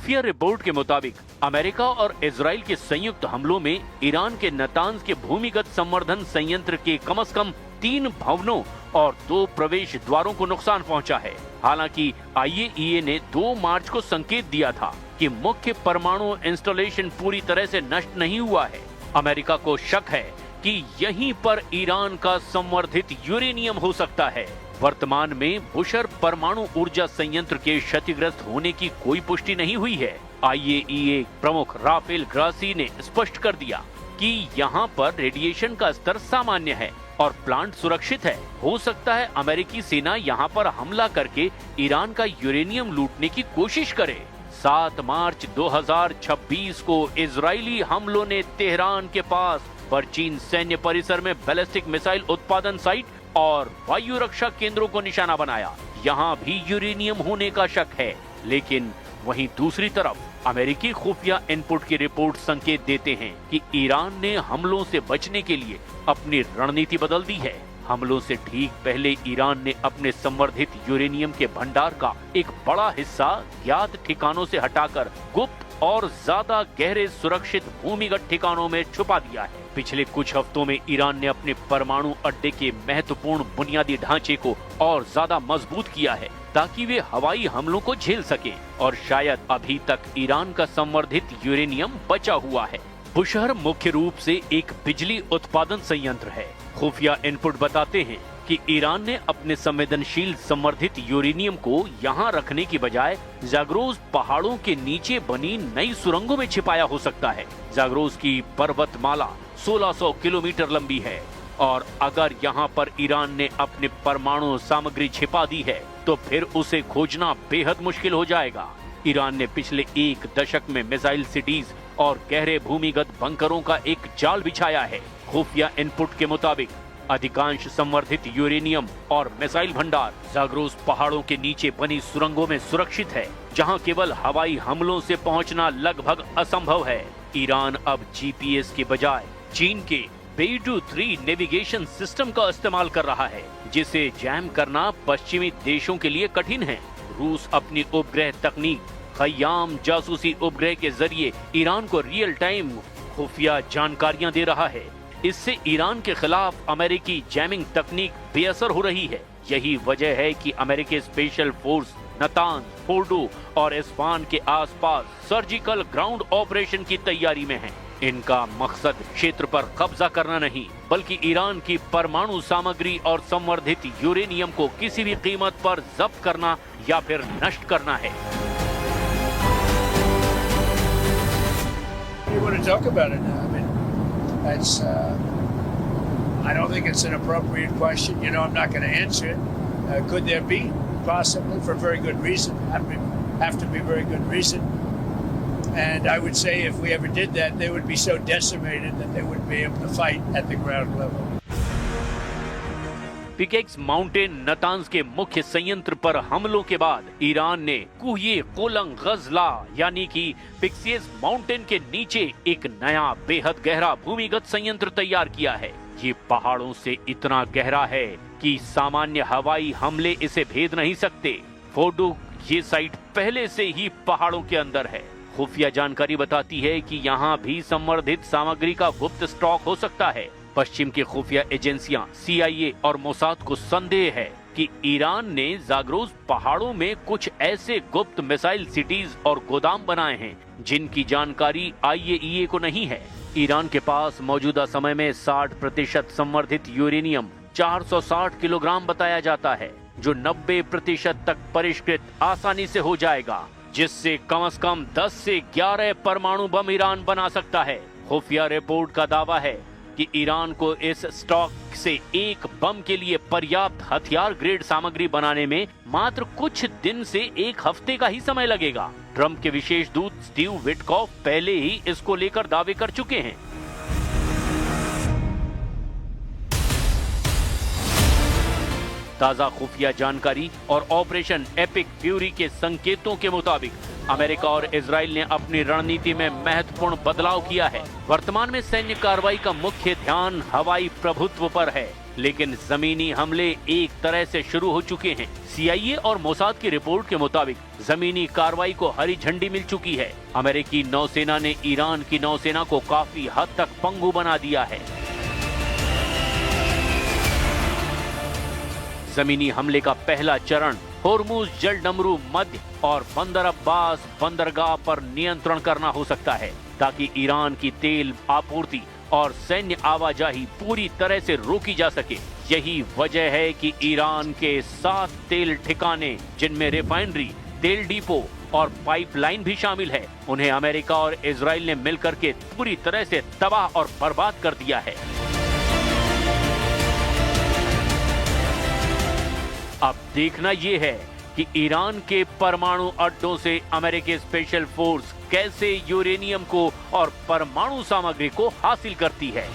खुफिया रिपोर्ट के मुताबिक अमेरिका और इजराइल के संयुक्त हमलों में ईरान के नातांज के भूमिगत संवर्धन संयंत्र के कम से कम 3 भवनों और 2 प्रवेश द्वारों को नुकसान पहुंचा है। हालांकि IAEA ने 2 मार्च को संकेत दिया था कि मुख्य परमाणु इंस्टॉलेशन पूरी तरह से नष्ट नहीं हुआ है। अमेरिका को शक है कि यहीं पर ईरान का संवर्धित यूरेनियम हो सकता है। वर्तमान में बुशर परमाणु ऊर्जा संयंत्र के क्षतिग्रस्त होने की कोई पुष्टि नहीं हुई है। IAEA प्रमुख राफेल ग्रासी ने स्पष्ट कर दिया कि यहाँ पर रेडिएशन का स्तर सामान्य है और प्लांट सुरक्षित है। हो सकता है अमेरिकी सेना यहाँ पर हमला करके ईरान का यूरेनियम लूटने की कोशिश करे। 7 मार्च 2026 को इजरायली हमलों ने तेहरान के पास परचीन सैन्य परिसर में बैलिस्टिक मिसाइल उत्पादन साइट और वायु रक्षा केंद्रों को निशाना बनाया। यहाँ भी यूरेनियम होने का शक है, लेकिन वहीं दूसरी तरफ अमेरिकी खुफिया इनपुट की रिपोर्ट संकेत देते हैं कि ईरान ने हमलों से बचने के लिए अपनी रणनीति बदल दी है। हमलों से ठीक पहले ईरान ने अपने संवर्धित यूरेनियम के भंडार का एक बड़ा हिस्सा ज्ञात ठिकानों से हटाकर गुप्त और ज्यादा गहरे सुरक्षित भूमिगत ठिकानों में छुपा दिया है। पिछले कुछ हफ्तों में ईरान ने अपने परमाणु अड्डे के महत्वपूर्ण बुनियादी ढांचे को और ज्यादा मजबूत किया है ताकि वे हवाई हमलों को झेल सके और शायद अभी तक ईरान का संवर्धित यूरेनियम बचा हुआ है। बुशहर मुख्य रूप से एक बिजली उत्पादन संयंत्र है। खुफिया इनपुट बताते हैं कि ईरान ने अपने संवेदनशील संवर्धित यूरेनियम को यहाँ रखने की बजाय जाग्रोस पहाड़ों के नीचे बनी नई सुरंगों में छिपाया हो सकता है। जाग्रोस की पर्वतमाला 1600 किलोमीटर लंबी है और अगर यहाँ पर ईरान ने अपने परमाणु सामग्री छिपा दी है तो फिर उसे खोजना बेहद मुश्किल हो जाएगा। ईरान ने पिछले 1 दशक में मिसाइल सिटीज और गहरे भूमिगत बंकरों का एक जाल बिछाया है। खुफिया इनपुट के मुताबिक अधिकांश संवर्धित यूरेनियम और मिसाइल भंडार जाग्रोस पहाड़ों के नीचे बनी सुरंगों में सुरक्षित है, जहां केवल हवाई हमलों से पहुंचना लगभग असंभव है। ईरान अब GPS के बजाय चीन के बेइडू 3 नेविगेशन सिस्टम का इस्तेमाल कर रहा है, जिसे जैम करना पश्चिमी देशों के लिए कठिन है। रूस अपनी उपग्रह तकनीक खयाम जासूसी उपग्रह के जरिए ईरान को रियल टाइम खुफिया जानकारियां दे रहा है। इससे ईरान के खिलाफ अमेरिकी जैमिंग तकनीक बेअसर हो रही है। यही वजह है कि अमेरिकी स्पेशल फोर्स नातांज, फोर्डो और इस्फहान के आसपास सर्जिकल ग्राउंड ऑपरेशन की तैयारी में है। इनका मकसद क्षेत्र पर कब्जा करना नहीं, बल्कि ईरान की परमाणु सामग्री और संवर्धित यूरेनियम को किसी भी कीमत पर जब्त करना या फिर नष्ट करना है। You want to talk about it now? I mean, that's. I don't think it's an appropriate question. You know, I'm not going to answer it. Could there be? Possibly, for very good reason. Have to be very good reason. And I would say if we ever did that, they would be so decimated that they wouldn't be able to fight at the ground level. Pickaxe mountain Natanz के मुख्य संयंत्र पर हमलों के बाद Iran ने कुह्ये कोलंग गजला यानी कि पिक्सियस माउंटेन के नीचे एक नया बेहद गहरा भूमिगत संयंत्र तैयार किया है। ये पहाड़ों से इतना गहरा है कि सामान्य हवाई हमले इसे भेद नहीं सकते। फोर्डो ये साइट पहले से ही पहाड़ों के अंदर है। खुफिया जानकारी बताती है कि यहाँ भी संवर्धित सामग्री का गुप्त स्टॉक हो सकता है। पश्चिम की खुफिया एजेंसियां CIA और मोसाद को संदेह है कि ईरान ने जाग्रोस पहाड़ों में कुछ ऐसे गुप्त मिसाइल सिटीज और गोदाम बनाए हैं जिनकी जानकारी IAEA को नहीं है। ईरान के पास मौजूदा समय में 60% संवर्धित यूरेनियम 460 किलोग्राम बताया जाता है, जो 90% तक परिष्कृत आसानी से हो जाएगा, जिससे कम से कम 10 से 11 परमाणु बम ईरान बना सकता है। खुफिया रिपोर्ट का दावा है कि ईरान को इस स्टॉक से एक बम के लिए पर्याप्त हथियार ग्रेड सामग्री बनाने में मात्र कुछ दिन से 1 हफ्ते का ही समय लगेगा। ट्रंप के विशेष दूत स्टीव विटकॉफ पहले ही इसको लेकर दावे कर चुके हैं। ताजा खुफिया जानकारी और ऑपरेशन एपिक फ्यूरी के संकेतों के मुताबिक अमेरिका और इजराइल ने अपनी रणनीति में महत्वपूर्ण बदलाव किया है। वर्तमान में सैन्य कार्रवाई का मुख्य ध्यान हवाई प्रभुत्व पर है। लेकिन जमीनी हमले एक तरह से शुरू हो चुके हैं। CIA और मोसाद की रिपोर्ट के मुताबिक जमीनी कार्रवाई को हरी झंडी मिल चुकी है। अमेरिकी नौसेना ने ईरान की नौसेना को काफी हद तक पंगु बना दिया है। जमीनी हमले का पहला चरण होर्मुज जलडमरू मध्य और बंदर अब्बास बंदरगाह पर नियंत्रण करना हो सकता है, ताकि ईरान की तेल आपूर्ति और सैन्य आवाजाही पूरी तरह से रोकी जा सके। यही वजह है कि ईरान के 7 तेल ठिकाने, जिनमें रिफाइनरी, तेल डिपो और पाइपलाइन भी शामिल है, उन्हें अमेरिका और इजराइल ने मिलकर के पूरी तरह से तबाह और बर्बाद कर दिया है। अब देखना यह है कि ईरान के परमाणु अड्डों से अमेरिकी स्पेशल फोर्स कैसे यूरेनियम को और परमाणु सामग्री को हासिल करती है।